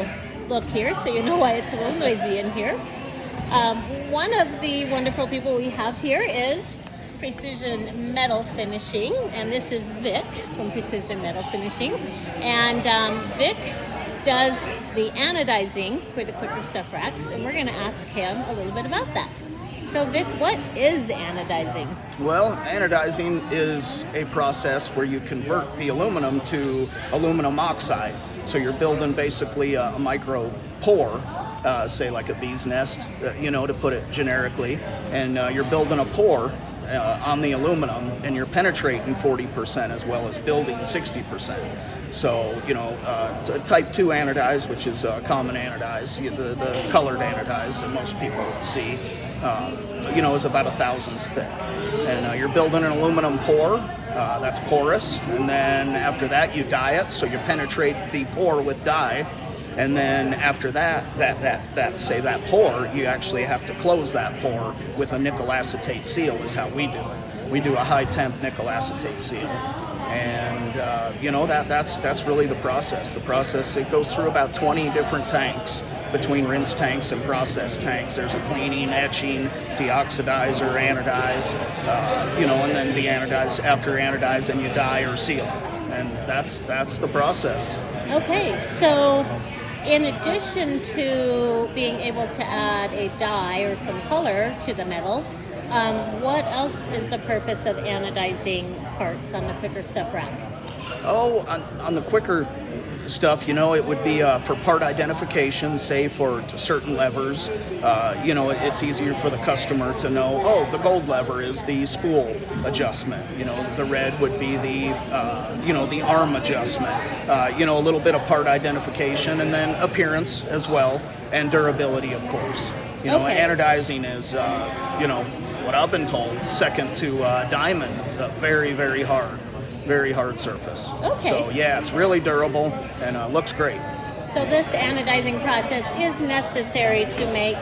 little look here so you know why it's a little noisy in here. One of the wonderful people we have here is Precision Metal Finishing, and this is Vic from Precision Metal Finishing. And Vic does the anodizing for the QuikrStuff racks, and we're going to ask him a little bit about that. So Vic, what is anodizing? Well, anodizing is a process where you convert the aluminum to aluminum oxide. So you're building basically a micro pore, say like a bee's nest, to put it generically, and you're building a pore on the aluminum, and you're penetrating 40% as well as building 60%. So, type 2 anodize, which is a common anodize, the colored anodize that most people see, is about 1,000ths thick. And you're building an aluminum pore, that's porous, and then after that you dye it, so you penetrate the pore with dye. And then after that pore, you actually have to close that pore with a nickel acetate seal is how we do it. We do a high-temp nickel acetate seal. And, that's really the process. The process, it goes through about 20 different tanks between rinse tanks and process tanks. There's a cleaning, etching, deoxidizer, anodize, and then de-anodize. After anodize, then you dye or seal. And that's the process. Okay, so in addition to being able to add a dye or some color to the metal, what else is the purpose of anodizing parts on the QuikrStuff rack? Oh, on the QuikrStuff, it would be for part identification, say for certain levers. It's easier for the customer to know, the gold lever is the spool adjustment. The red would be the arm adjustment. A little bit of part identification, and then appearance as well, and durability, of course. Okay. Anodizing is, what I've been told, second to diamond, very, very hard. Very hard surface. Okay. So yeah, it's really durable and looks great. So this anodizing process is necessary to make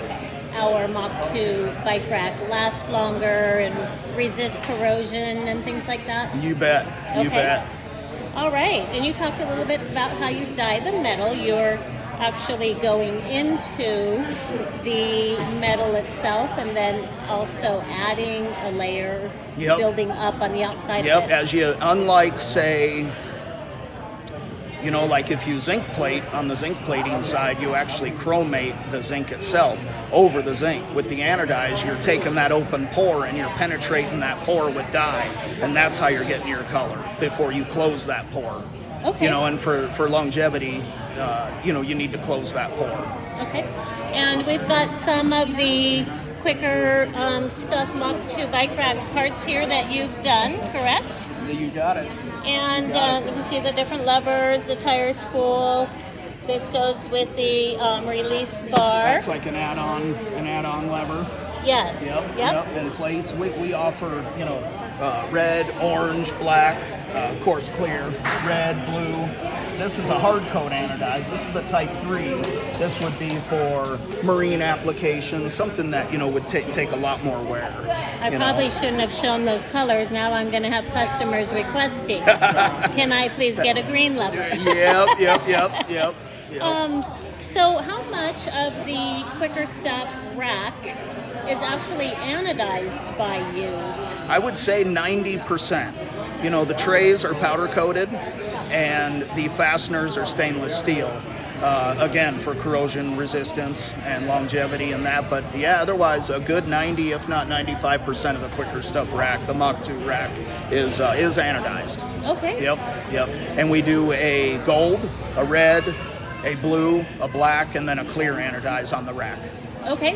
our Mach2 bike rack last longer and resist corrosion and things like that? You bet. Okay. You bet. All right. And you talked a little bit about how you dye the metal. You're actually going into the metal itself and then also adding a layer, building up on the outside of it. Unlike, say, like if you zinc plate, on the zinc plating side, you actually chromate the zinc itself over the zinc. With the anodize, you're taking that open pore and you're penetrating that pore with dye, and that's how you're getting your color before you close that pore. Okay. And for longevity, you need to close that pore. Okay. And we've got some of the QuikrStuff Mach2 bike rack parts here that you've done, correct? You got it. And you can see the different levers, the tire spool. This goes with the release bar. That's like an add-on lever. Yes. Yep. And plates. We offer, red, orange, black, of course clear, red, blue. This is a hard coat anodize. This is a type 3. This would be for marine applications, something that, would take a lot more wear. I probably shouldn't have shown those colors. Now I'm going to have customers requesting. Can I please get a green lever? Yep. So how much of the QuikrStuff rack is actually anodized by you? I would say 90%. The trays are powder coated and the fasteners are stainless steel. Again, for corrosion resistance and longevity and that. But yeah, otherwise a good 90, if not 95% of the QuikrStuff rack, the Mach2 rack, is anodized. Okay. Yep. And we do a gold, a red, a blue, a black, and then a clear anodize on the rack. Okay.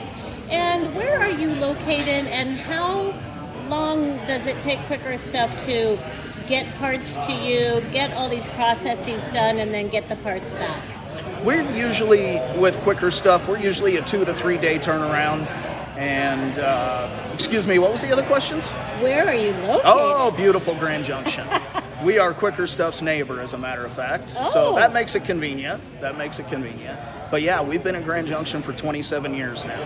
And where are you located, and how long does it take QuikrStuff to get parts to you, get all these processes done, and then get the parts back? We're usually, with QuikrStuff, we're usually a 2 to 3 day turnaround. And, excuse me, what was the other questions? Where are you located? Oh, beautiful Grand Junction. We are QuikrStuff's neighbor, as a matter of fact. Oh. So that makes it convenient. But yeah, we've been in Grand Junction for 27 years now.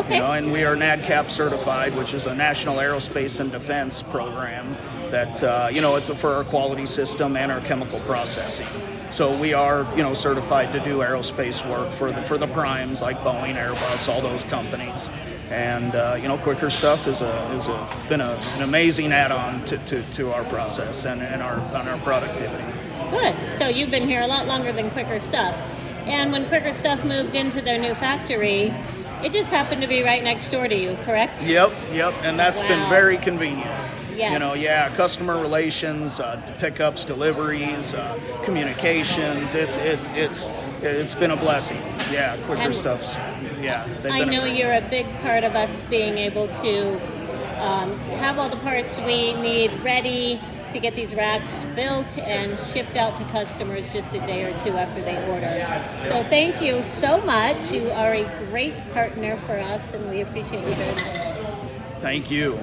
Okay. And we are NADCAP certified, which is a National Aerospace and Defense program that, it's for our quality system and our chemical processing. So we are, certified to do aerospace work for the primes like Boeing, Airbus, all those companies. And QuikrStuff is been an amazing add-on to our process and our productivity. Good. So you've been here a lot longer than QuikrStuff. And when QuikrStuff moved into their new factory, it just happened to be right next door to you, correct? Yep. And that's been Wow. very convenient. Yes. Customer relations, pickups, deliveries, communications. It's been a blessing. Yeah, QuikrStuff's. Yeah, they've I been know you're a big part of us being able to have all the parts we need ready to get these racks built and shipped out to customers just a day or two after they order. So thank you so much. You are a great partner for us, and we appreciate you very much. Thank you.